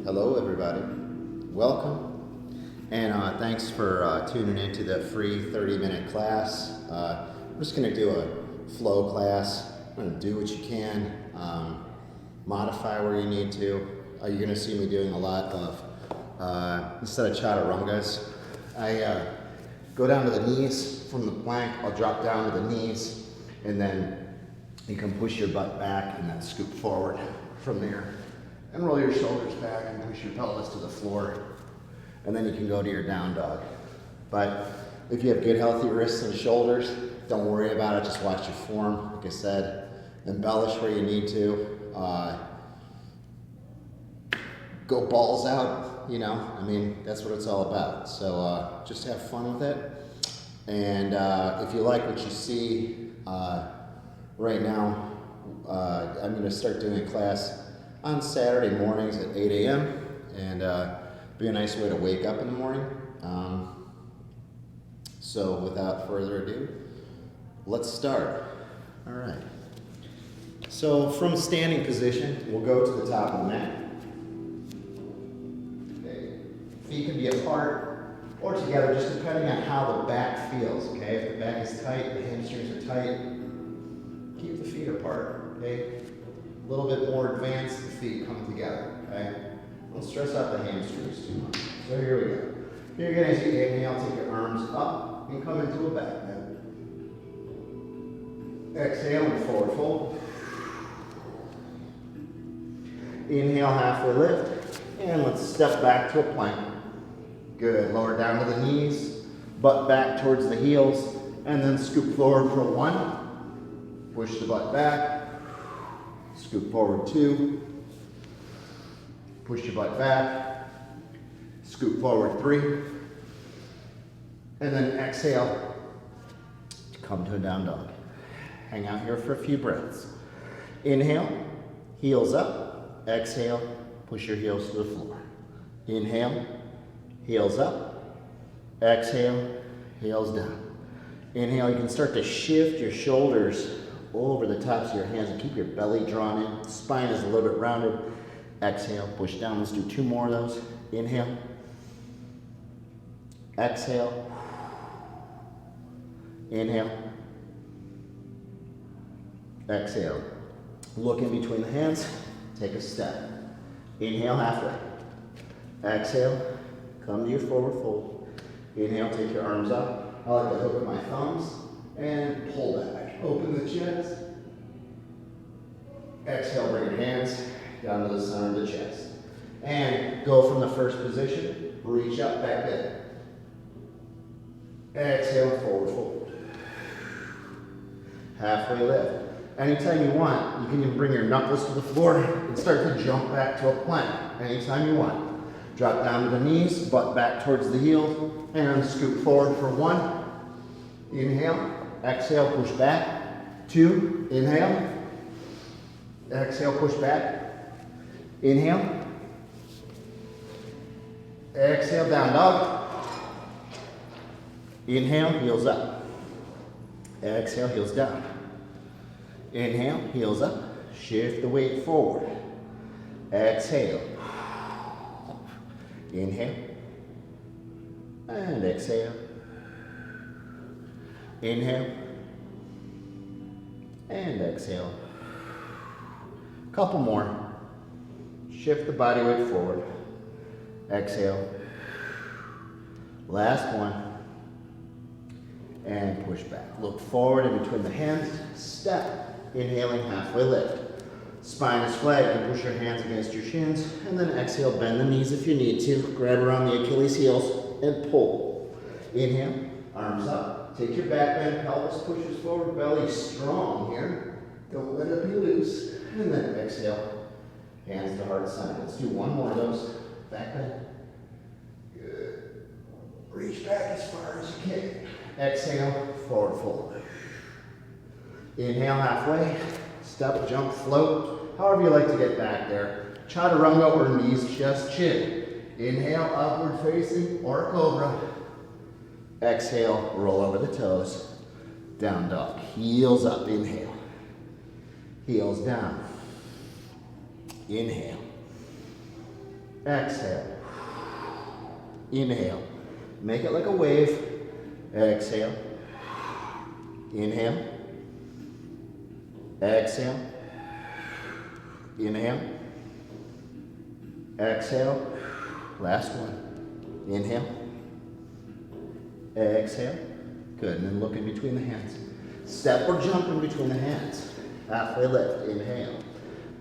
Hello everybody, welcome, and thanks for tuning into the free 30-minute class. I'm just going to do a flow class. I'm going to do what you can, modify where you need to. You're going to see me doing a lot of, instead of chaturangas, I go down to the knees from the plank. I'll drop down to the knees, and then you can push your butt back and then scoop forward from there. And roll your shoulders back and push your pelvis to the floor. And then you can go to your down dog. But if you have good healthy wrists and shoulders, don't worry about it, just watch your form. Like I said, embellish where you need to. Go balls out, you know, I mean, that's what it's all about. So just have fun with it. And if you like what you see right now, I'm gonna start doing a class on Saturday mornings at 8 a.m. and be a nice way to wake up in the morning. So without further ado, let's start. All right. So from standing position, we'll go to the top of the mat. Okay. Feet can be apart or together, just depending on how the back feels. Okay. If the back is tight, the hamstrings are tight, keep the feet apart. Okay. A little bit more advanced, the feet come together, okay? Don't stress out the hamstrings too much. So here we go. You're gonna, as you inhale, take your arms up and come into a back bend. Exhale and forward fold. Inhale, halfway lift, and let's step back to a plank. Good, lower down to the knees, butt back towards the heels, and then scoop forward for 1. Push the butt back. Scoop forward 2, push your butt back, scoop forward 3, and then exhale to come to a down dog. Hang out here for a few breaths. Inhale, heels up, exhale, push your heels to the floor. Inhale, heels up, exhale, heels down. Inhale, you can start to shift your shoulders over the tops of your hands and keep your belly drawn in. Spine is a little bit rounded. Exhale, push down. Let's do 2 more of those. Inhale. Exhale. Inhale. Exhale. Look in between the hands. Take a step. Inhale halfway. Exhale. Come to your forward fold. Inhale, take your arms up. I like to hook my thumbs and pull back. Open the chest. Exhale, bring your hands down to the center of the chest. And go from the first position, reach up, back bend. Exhale, forward fold. Halfway lift. Anytime you want, you can even bring your knuckles to the floor and start to jump back to a plank. Anytime you want. Drop down to the knees, butt back towards the heel, and scoop forward for 1. Inhale. Exhale, push back. 2, inhale. Exhale, push back. Inhale. Exhale, down dog. Inhale, heels up. Exhale, heels down. Inhale, heels up. Shift the weight forward. Exhale. Inhale. And exhale. Inhale, and exhale. Couple more. Shift the body weight forward. Exhale. Last one. And push back. Look forward in between the hands. Step. Inhaling, halfway lift. Spine is flat. You can push your hands against your shins. And then exhale, bend the knees if you need to. Grab around the Achilles heels and pull. Inhale, arms up. Take your back bend, pelvis pushes forward, belly strong here. Don't let it be loose. And then exhale, hands to heart center. Let's do 1 more of those. Back bend. Good. Reach back as far as you can. Exhale, forward fold. Inhale halfway. Step, jump, float. However you like to get back there. Chaturanga or knees, chest, chin. Inhale, upward facing or cobra. Exhale, roll over the toes. Down dog. Heels up, inhale. Heels down. Inhale. Exhale. Inhale. Make it like a wave. Exhale. Inhale. Exhale. Inhale. Exhale. Last one. Inhale. Exhale. Good. And then look in between the hands. Step or jump in between the hands. Halfway lift. Inhale.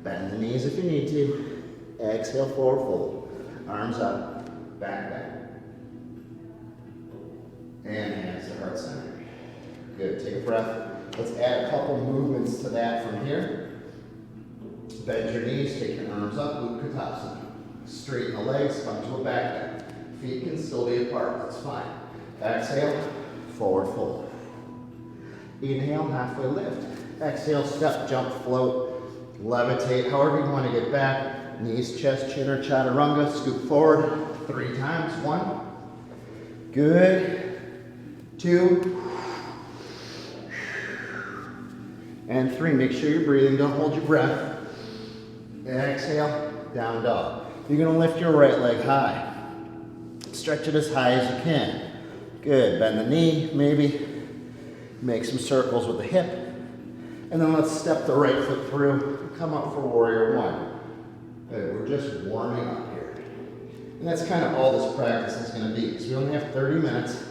Bend the knees if you need to. Exhale, forward fold. Arms up. Back, back. And hands to heart center. Good. Take a breath. Let's add a couple movements to that from here. Bend your knees. Take your arms up. Utkatasana. Straighten the legs. Come to a back bend. Feet can still be apart. That's fine. Exhale. Forward fold. Inhale. Halfway lift. Exhale. Step, jump, float, levitate. However you want to get back. Knees, chest, chin, or chaturanga. Scoop forward 3 times. 1. Good. 2. And 3. Make sure you're breathing. Don't hold your breath. Exhale. Down dog. You're going to lift your right leg high. Stretch it as high as you can. Good. Bend the knee, maybe. Make some circles with the hip. And then let's step the right foot through. Come up for warrior 1. Good. We're just warming up here. And that's kind of all this practice is going to be. Because we only have 30 minutes.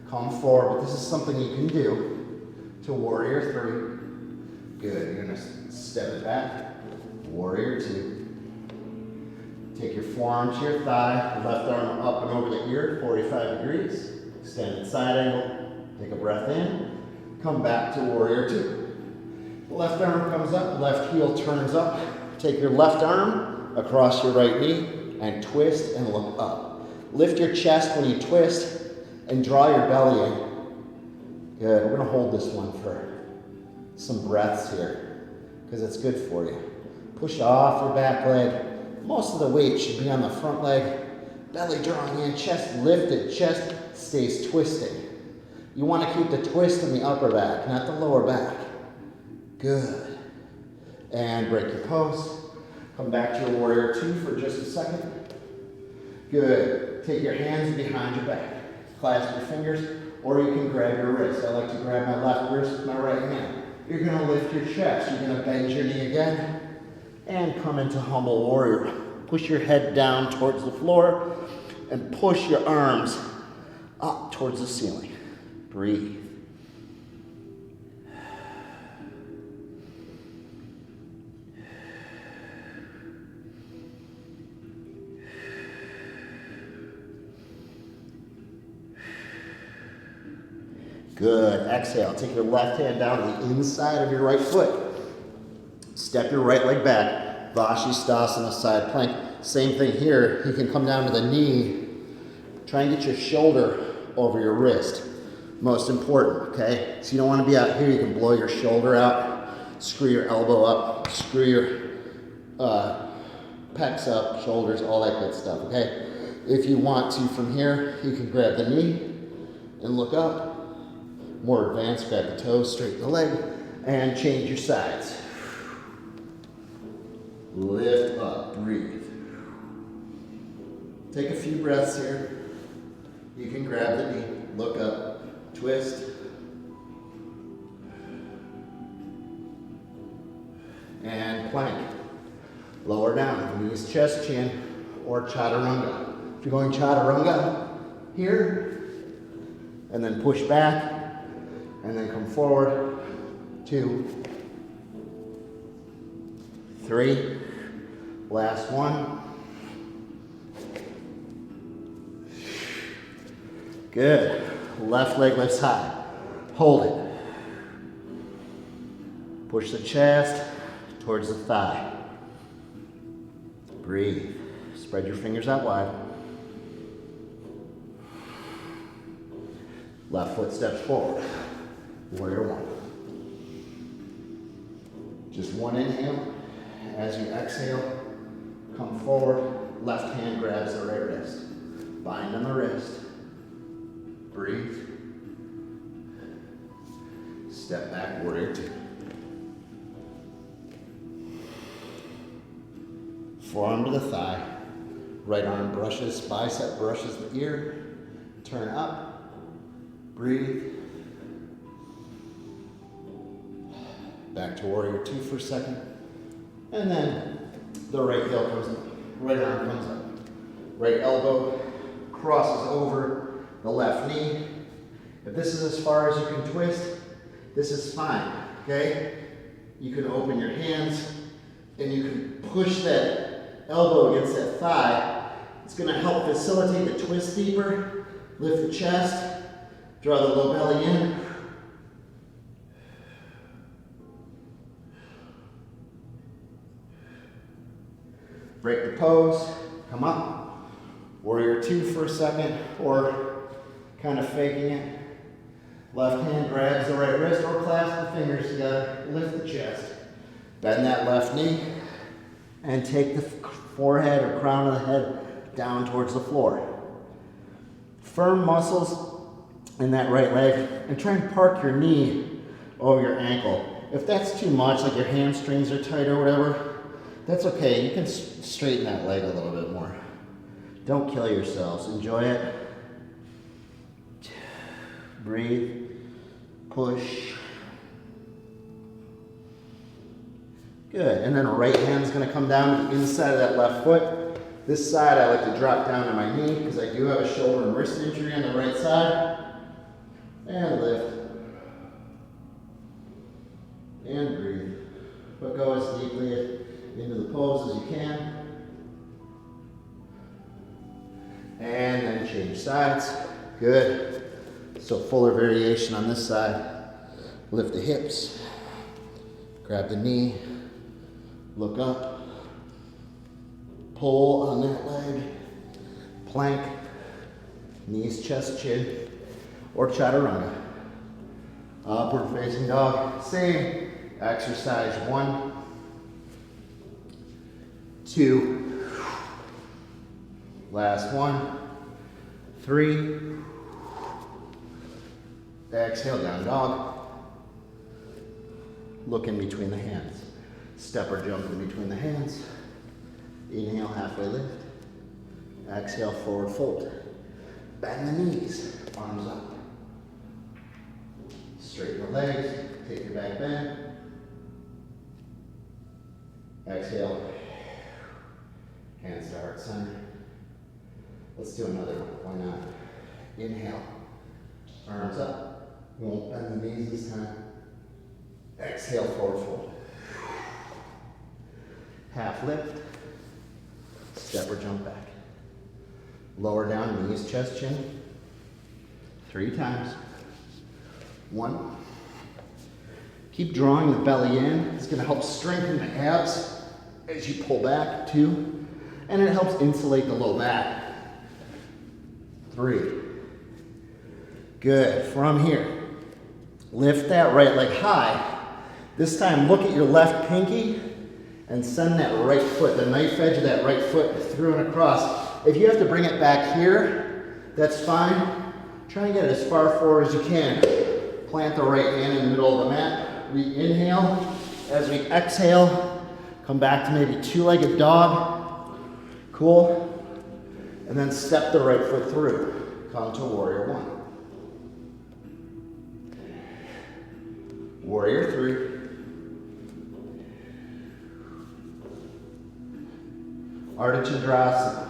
Come forward. But this is something you can do to warrior 3. Good. You're going to step it back. Warrior 2. Take your forearm to your thigh, left arm up and over the ear, 45 degrees. Extended side angle. Take a breath in. Come back to warrior 2. The left arm comes up, left heel turns up. Take your left arm across your right knee and twist and look up. Lift your chest when you twist and draw your belly in. Good. We're going to hold this one for some breaths here because it's good for you. Push off your back leg. Most of the weight should be on the front leg. Belly drawing in, chest lifted, chest stays twisting. You want to keep the twist in the upper back, not the lower back. Good. And break your pose. Come back to your warrior 2 for just a second. Good. Take your hands behind your back. Clasp your fingers, or you can grab your wrist. I like to grab my left wrist with my right hand. You're going to lift your chest. You're going to bend your knee again. And come into humble warrior. Push your head down towards the floor and push your arms up towards the ceiling. Breathe. Good. Exhale. Take your left hand down to the inside of your right foot. Step your right leg back. Vashisthasana, side plank. Same thing here. You can come down to the knee. Try and get your shoulder over your wrist. Most important, okay? So you don't want to be out here. You can blow your shoulder out. Screw your elbow up. Screw your pecs up, shoulders, all that good stuff, okay? If you want to from here, you can grab the knee and look up. More advanced, grab the toes, straighten the leg, and change your sides. Lift up, breathe. Take a few breaths here. You can grab the knee, look up, twist. And plank. Lower down, knees, chest, chin, or chaturanga. If you're going chaturanga, here, and then push back, and then come forward, 2, 3, last one. Good. Left leg lifts high. Hold it. Push the chest towards the thigh. Breathe. Spread your fingers out wide. Left foot steps forward. Warrior 1. Just one inhale. As you exhale, come forward. Left hand grabs the right wrist. Bind on the wrist. Breathe. Step back, warrior two. Forearm to the thigh. Right arm brushes, bicep brushes the ear. Turn up. Breathe. Back to warrior two for a second. And then the right heel comes up. Right arm comes up. Right elbow crosses over the left knee. If this is as far as you can twist, this is fine, okay? You can open your hands and you can push that elbow against that thigh. It's gonna help facilitate the twist deeper. Lift the chest, draw the low belly in. Break the pose, come up. Warrior two for a second, or kind of faking it. Left hand grabs the right wrist or clasp the fingers together. Lift the chest. Bend that left knee and take the forehead or crown of the head down towards the floor. Firm muscles in that right leg and try and park your knee over your ankle. If that's too much, like your hamstrings are tight or whatever, that's okay. You can straighten that leg a little bit more. Don't kill yourselves. Enjoy it. Breathe. Push. Good. And then right hand's going to come down to the inside of that left foot. This side I like to drop down to my knee because I do have a shoulder and wrist injury on the right side. And lift. And breathe. But go as deeply into the pose as you can. And then change sides. Good. So fuller variation on this side. Lift the hips. Grab the knee. Look up. Pull on that leg. Plank. Knees, chest, chin. Or chaturanga. Upward facing dog. Same exercise. 1, 2. Last one. 3. Exhale, down dog. Look in between the hands. Step or jump in between the hands. Inhale, halfway lift. Exhale, forward fold. Bend the knees, arms up. Straighten the legs, take your back bend. Exhale, hands to heart center. Let's do another one, why not? Inhale, arms up. We won't bend the knees this time. Exhale, forward fold. Half lift, step or jump back. Lower down, knees, chest, chin. 3 times. 1. Keep drawing the belly in. It's going to help strengthen the abs as you pull back. 2. And it helps insulate the low back. 3. Good. From here, lift that right leg high. This time, look at your left pinky and send that right foot, the knife edge of that right foot through and across. If you have to bring it back here, that's fine. Try and get it as far forward as you can. Plant the right hand in the middle of the mat. We inhale. As we exhale, come back to maybe 2-legged dog. Cool. And then step the right foot through. Come to warrior 1. Warrior 3. Ardha Chandrasana.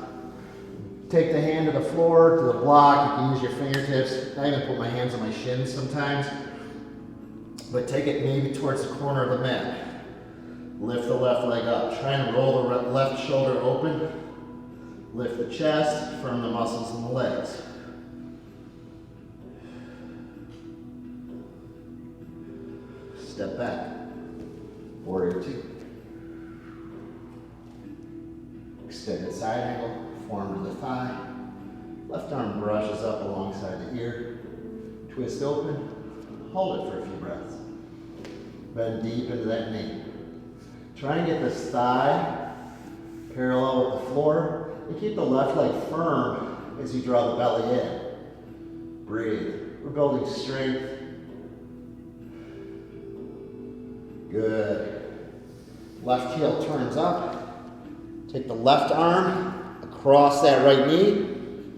Take the hand to the floor, to the block. You can use your fingertips. I even put my hands on my shins sometimes. But take it maybe towards the corner of the mat. Lift the left leg up. Try and roll the left shoulder open. Lift the chest, firm the muscles in the legs. Step back. Warrior 2. Extended side angle, forearm to the thigh. Left arm brushes up alongside the ear. Twist open. Hold it for a few breaths. Bend deep into that knee. Try and get this thigh parallel with the floor. and keep the left leg firm as you draw the belly in. Breathe. We're building strength. Good. Left heel turns up. Take the left arm across that right knee.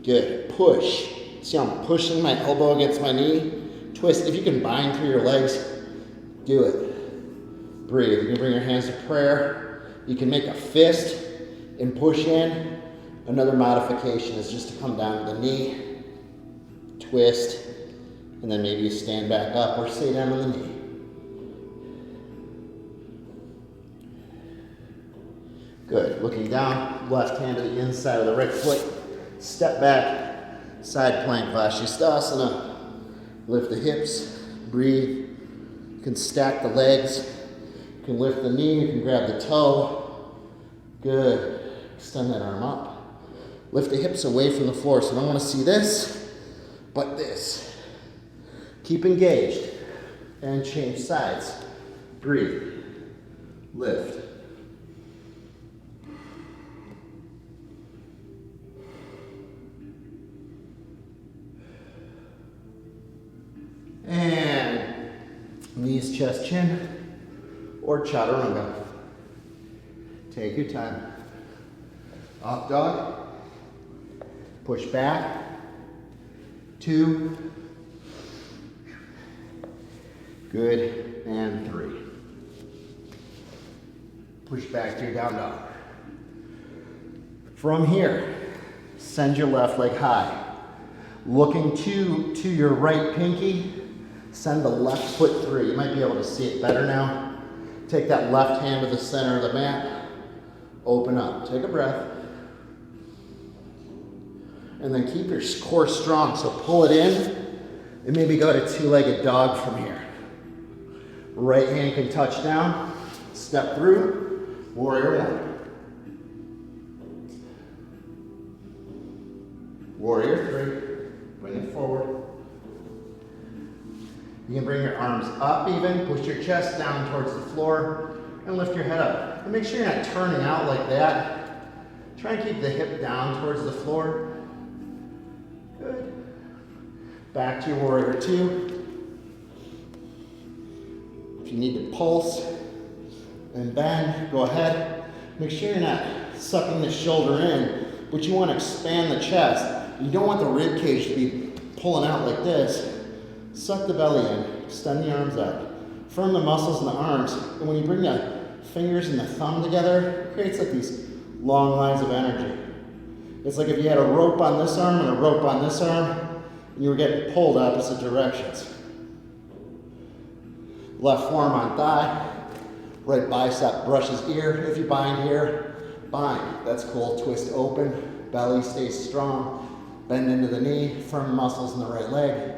Good. Push. See how I'm pushing my elbow against my knee? Twist. If you can bind through your legs, do it. Breathe. You can bring your hands to prayer. You can make a fist and push in. Another modification is just to come down to the knee, twist, and then maybe you stand back up or stay down on the knee. Good. Looking down, left hand to the inside of the right foot. Step back, side plank, Vashisthasana. Lift the hips, breathe. You can stack the legs. You can lift the knee, you can grab the toe. Good. Extend that arm up. Lift the hips away from the floor. So I don't want to see this, but this. Keep engaged and change sides. Breathe. Lift. And knees, chest, chin, or chaturanga. Take your time. Up dog. Push back. 2. Good. And 3. Push back to your down dog. From here, send your left leg high. Looking to your right pinky, send the left foot through. You might be able to see it better now. Take that left hand to the center of the mat. Open up. Take a breath. And then keep your core strong. So pull it in and maybe go to two-legged dog from here. Right hand can touch down. Step through. Warrior 1. Warrior 3. Bring it forward. You can bring your arms up even. Push your chest down towards the floor and lift your head up. And make sure you're not turning out like that. Try and keep the hip down towards the floor. Good. Back to your warrior 2. If you need to pulse and bend, go ahead. Make sure you're not sucking the shoulder in, but you want to expand the chest. You don't want the rib cage to be pulling out like this. Suck the belly in, extend the arms out. Firm the muscles in the arms, and when you bring the fingers and the thumb together, it creates like these long lines of energy. It's like if you had a rope on this arm and a rope on this arm, and you were getting pulled opposite directions. Left forearm on thigh, right bicep brushes ear. If you bind here, bind. That's cool. Twist open, belly stays strong. Bend into the knee, firm muscles in the right leg.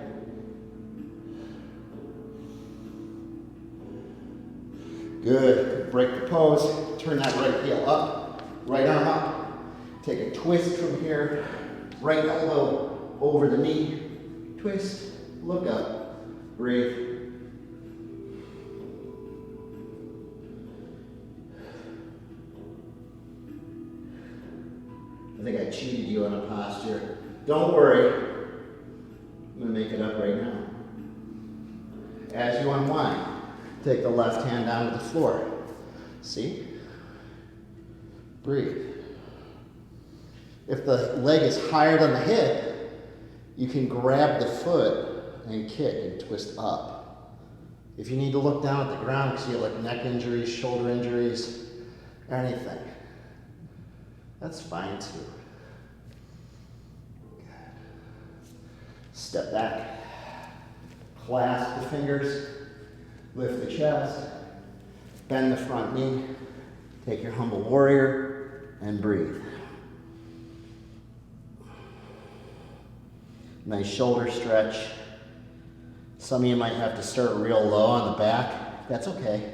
Good. Break the pose. Turn that right heel up. Right arm up. Take a twist from here. Right elbow over the knee. Twist. Look up. Breathe. I think I cheated you on a posture. Don't worry. I'm going to make it up right now. As you unwind, take the left hand down to the floor. See? Breathe. If the leg is higher than the hip, you can grab the foot and kick and twist up. If you need to look down at the ground because you have like neck injuries, shoulder injuries, anything, that's fine too. Good. Step back. Clasp the fingers. Lift the chest. Bend the front knee. Take your humble warrior and breathe. Nice shoulder stretch. Some of you might have to start real low on the back. That's okay.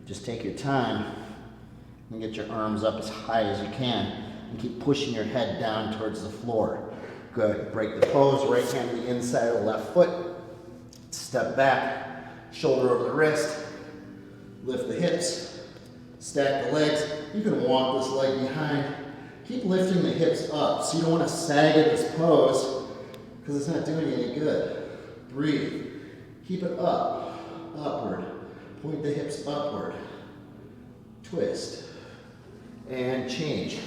Just take your time and get your arms up as high as you can. And keep pushing your head down towards the floor. Good. Break the pose. Right hand to the inside of the left foot. Step back. Shoulder over the wrist. Lift the hips. Stack the legs. You can walk this leg behind. keep lifting the hips up. So you don't want to sag at this pose because it's not doing you any good. Breathe. Keep it up, upward. Point the hips upward. Twist. And change.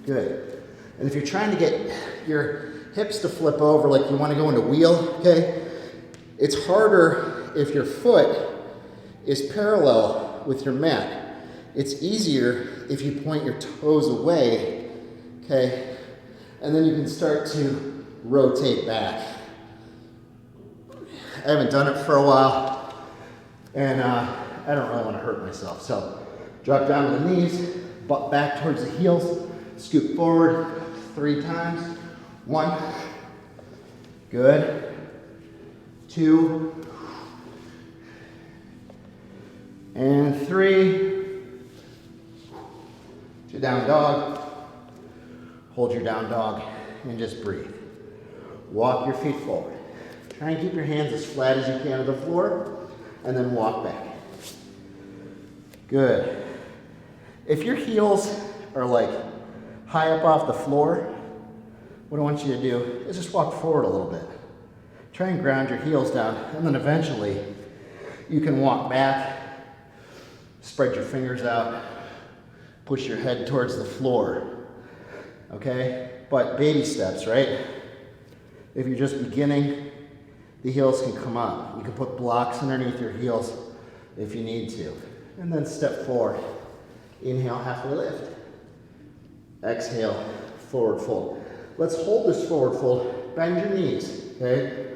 Good. And if you're trying to get your hips to flip over like you want to go into wheel, okay, it's harder if your foot is parallel with your mat. It's easier if you point your toes away, okay, and then you can start to rotate back. I haven't done it for a while, and I don't really want to hurt myself. So drop down to the knees, butt back towards the heels, scoop forward 3 times. 1, good, 2, and 3. To down dog. Hold your down dog and just breathe. Walk your feet forward. Try and keep your hands as flat as you can to the floor, and then walk back. Good. If your heels are like high up off the floor, what I want you to do is just walk forward a little bit. Try and ground your heels down, and then eventually you can walk back, spread your fingers out, push your head towards the floor, okay? But baby steps, right? If you're just beginning, the heels can come up. You can put blocks underneath your heels if you need to. And then step forward. Inhale, halfway lift. Exhale, forward fold. Let's hold this forward fold. Bend your knees, okay?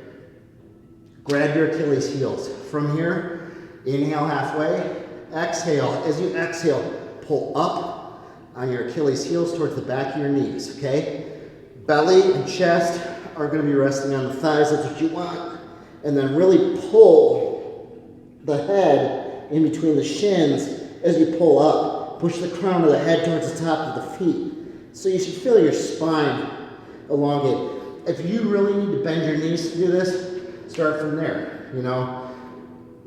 Grab your Achilles heels. From here, inhale halfway. Exhale. As you exhale, pull up on your Achilles heels towards the back of your knees, okay? Belly and chest are going to be resting on the thighs. That's what you want. And then really pull the head in between the shins as you pull up. Push the crown of the head towards the top of the feet. So you should feel your spine elongate. If you really need to bend your knees to do this, start from there, you know.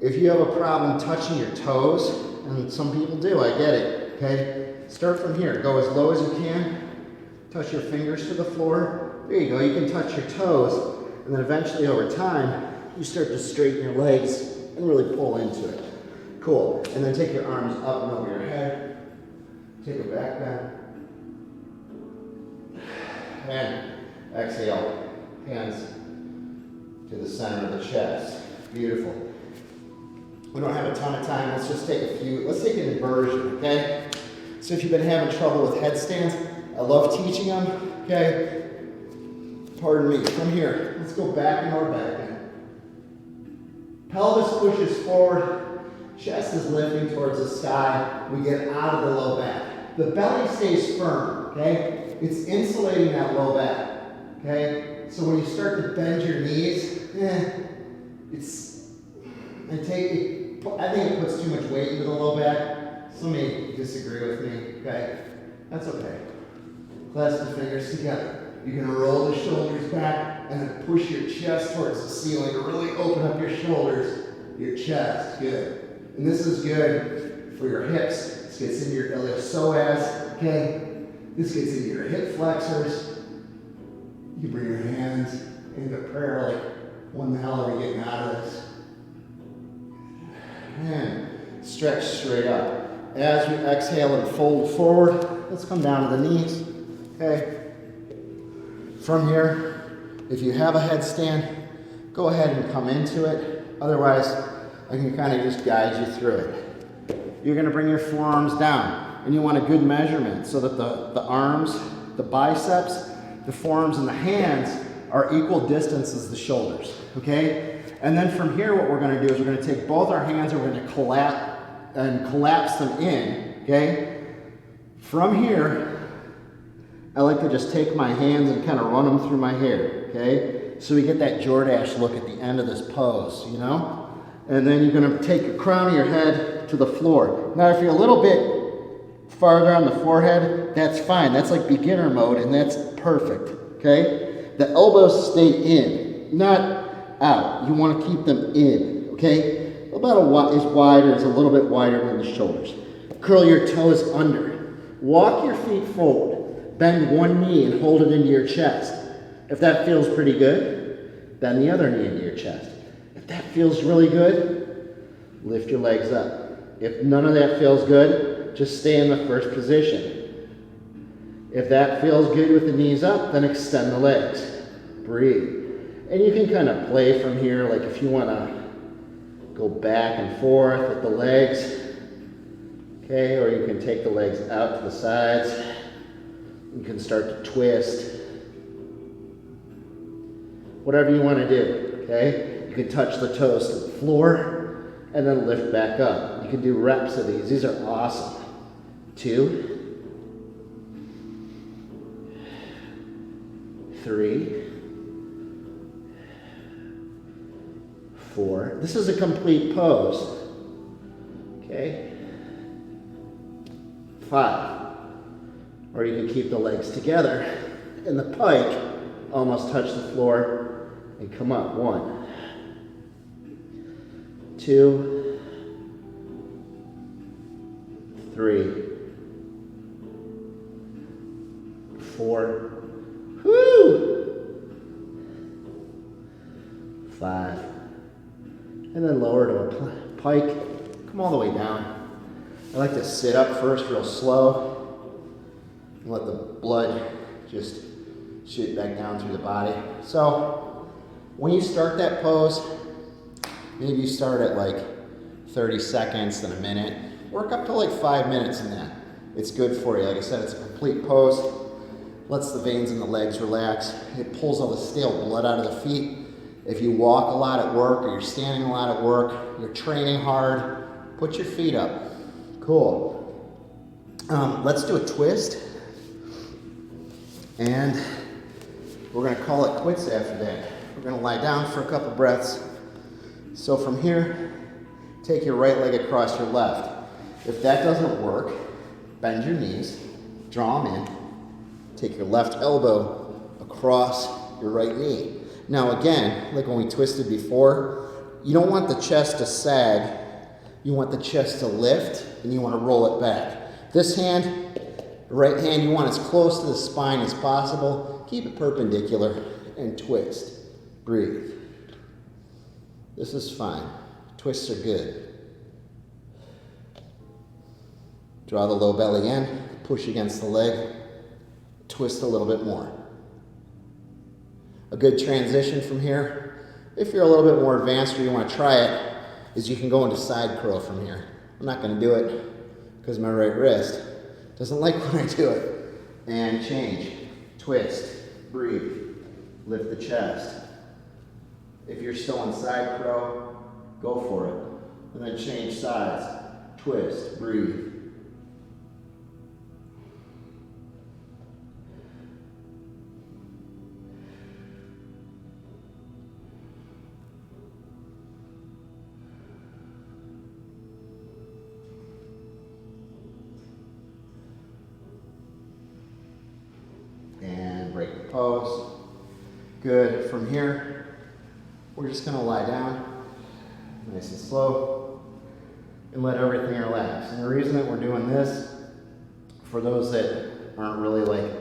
If you have a problem touching your toes, and some people do, I get it, okay? Start from here. Go as low as you can. Touch your fingers to the floor. There you go. You can touch your toes. And then eventually over time, you start to straighten your legs and really pull into it. Cool. And then take your arms up and over your head. Take a back bend. And exhale. Hands to the center of the chest. Beautiful. We don't have a ton of time. Let's just take a few. Let's take an inversion, okay? So if you've been having trouble with headstands, I love teaching them, okay? Pardon me. From here, let's go back and over back bend. Pelvis pushes forward. Chest is lifting towards the sky. We get out of the low back. The belly stays firm, okay? It's insulating that low back, okay? So when you start to bend your knees, I think it puts too much weight into the low back. Some may disagree with me, okay? That's okay. Clasp the fingers together. You can roll the shoulders back and then push your chest towards the ceiling to really open up your shoulders, your chest. Good. And this is good for your hips. This gets into your iliopsoas, okay? This gets into your hip flexors. You bring your hands into prayer like, when the hell are we getting out of this? And stretch straight up. As we exhale and fold forward, let's come down to the knees, okay? From here, if you have a headstand, go ahead and come into it. Otherwise, I can kind of just guide you through it. You're going to bring your forearms down, and you want a good measurement so that the arms, the biceps, the forearms, and the hands are equal distance as the shoulders, okay? And then from here, what we're going to do is we're going to take both our hands and we're going to collapse them in, okay? From here, I like to just take my hands and kind of run them through my hair, okay? So we get that Jordache look at the end of this pose, you know? And then you're going to take the crown of your head to the floor. Now, if you're a little bit farther on the forehead, that's fine. That's like beginner mode, and that's perfect, okay? The elbows stay in, not out. You want to keep them in, okay? About as wide or it's a little bit wider than the shoulders. Curl your toes under. Walk your feet forward. bend one knee and hold it into your chest. If that feels pretty good, bend the other knee into your chest. If that feels really good, lift your legs up. If none of that feels good, just stay in the first position. If that feels good with the knees up, then extend the legs. Breathe. And you can kind of play from here, like if you want to go back and forth with the legs. Okay, or you can take the legs out to the sides. You can start to twist. Whatever you want to do, okay? You can touch the toes to the floor and then lift back up. You can do reps of these. These are awesome. 2, 3, 4. This is a complete pose. Okay? 5. Or you can keep the legs together in the pike, almost touch the floor, and come up. 1, 2, 3, 4, whoo, 5, and then lower to a pike. Come all the way down. I like to sit up first real slow and let the blood just shoot back down through the body. So when you start that pose, maybe you start at like 30 seconds, then a minute. Work up to like 5 minutes in that. It's good for you. Like I said, it's a complete pose. Lets the veins in the legs relax. It pulls all the stale blood out of the feet. If you walk a lot at work or you're standing a lot at work, you're training hard, put your feet up. Cool. Let's do a twist. And we're going to call it quits after that. We're going to lie down for a couple breaths. So from here, take your right leg across your left. If that doesn't work, bend your knees, draw them in, take your left elbow across your right knee. Now again, like when we twisted before, you don't want the chest to sag, you want the chest to lift, and you want to roll it back. This hand, the right hand, you want as close to the spine as possible. Keep it perpendicular and twist. Breathe. This is fine. Twists are good. Draw the low belly in, push against the leg, twist a little bit more. A good transition from here, if you're a little bit more advanced or you want to try it, is you can go into side curl from here. I'm not going to do it because my right wrist doesn't like when I do it. And change, twist, breathe, lift the chest. If you're still in side curl, go for it. And then change sides, twist, breathe. And break the pose. Good. From here, we're just going to lie down, nice and slow, and let everything relax. And the reason that we're doing this, for those that aren't really like,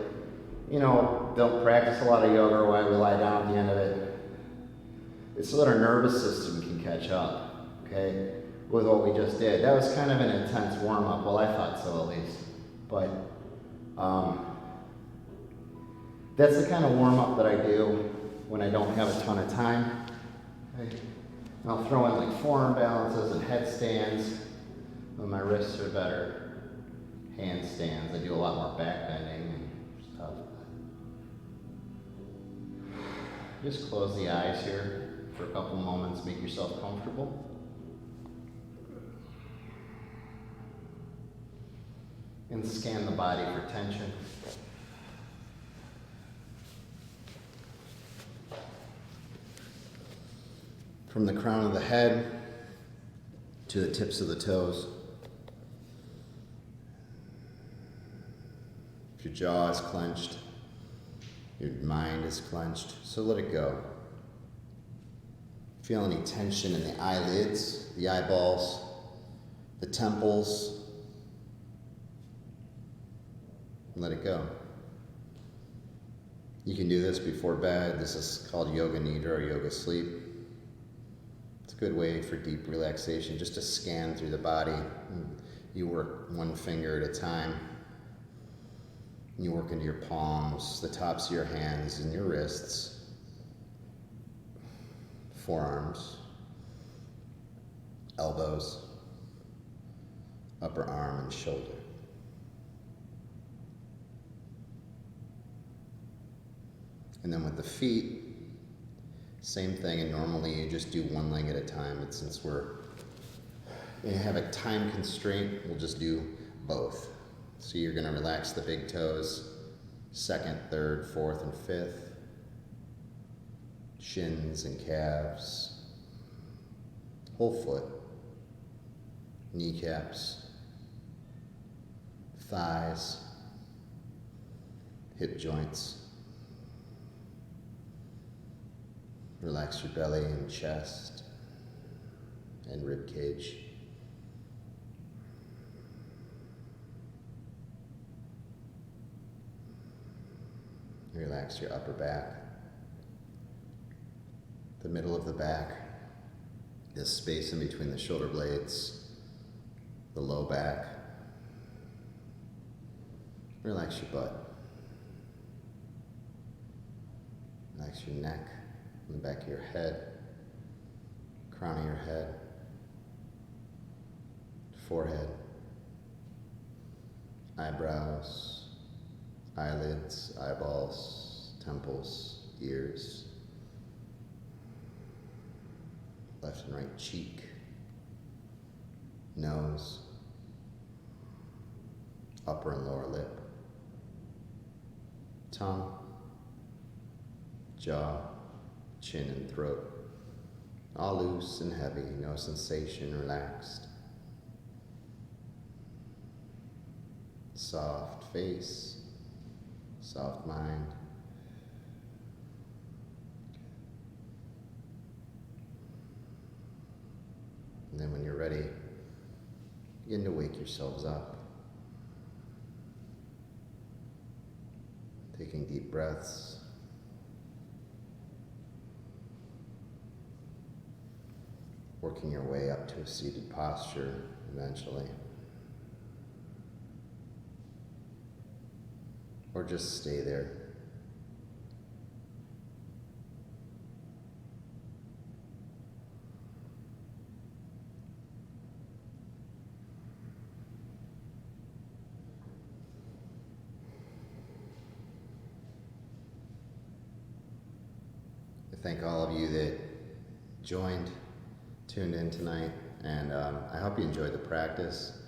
don't practice a lot of yoga or why we lie down at the end of it, it's so that our nervous system can catch up, okay, with what we just did. That was kind of an intense warm-up. Well, I thought so at least. But that's the kind of warm-up that I do when I don't have a ton of time. Okay. I'll throw in like forearm balances and headstands when my wrists are better. Handstands, I do a lot more back bending and stuff. Just close the eyes here for a couple moments, make yourself comfortable. And scan the body for tension. From the crown of the head to the tips of the toes. If your jaw is clenched, your mind is clenched, so let it go. Feel any tension in the eyelids, the eyeballs, the temples, and let it go. You can do this before bed. This is called Yoga Nidra or Yoga Sleep. It's a good way for deep relaxation, just to scan through the body. You work one finger at a time. You work into your palms, the tops of your hands and your wrists, forearms, elbows, upper arm and shoulder. And then with the feet, same thing, and normally you just do one leg at a time, but since we're going to have a time constraint, we'll just do both. So you're going to relax the big toes, second, third, fourth, and fifth, shins and calves, whole foot, kneecaps, thighs, hip joints. Relax your belly and chest and rib cage. Relax your upper back, the middle of the back, this space in between the shoulder blades, the low back. Relax your butt. Relax your neck, the back of your head, crown of your head, forehead, eyebrows, eyelids, eyeballs, temples, ears, left and right cheek, nose, upper and lower lip, tongue, jaw, chin and throat, all loose and heavy, no sensation, relaxed. Soft face, soft mind. And then when you're ready, begin to wake yourselves up. Taking deep breaths. Working your way up to a seated posture eventually. Or just stay there. I thank all of you that joined, tuned in tonight, and I hope you enjoyed the practice.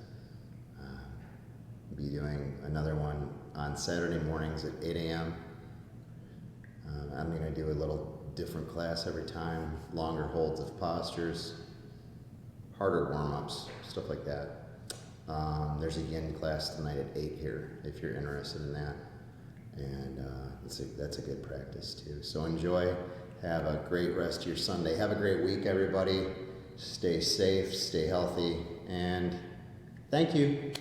Be doing another one on Saturday mornings at 8 a.m. I'm going to do a little different class every time, longer holds of postures, harder warm-ups, stuff like that. There's a yin class tonight at 8 here if you're interested in that, and that's a good practice too. So enjoy, have a great rest of your Sunday. Have a great week, everybody. Stay safe, stay healthy, and thank you.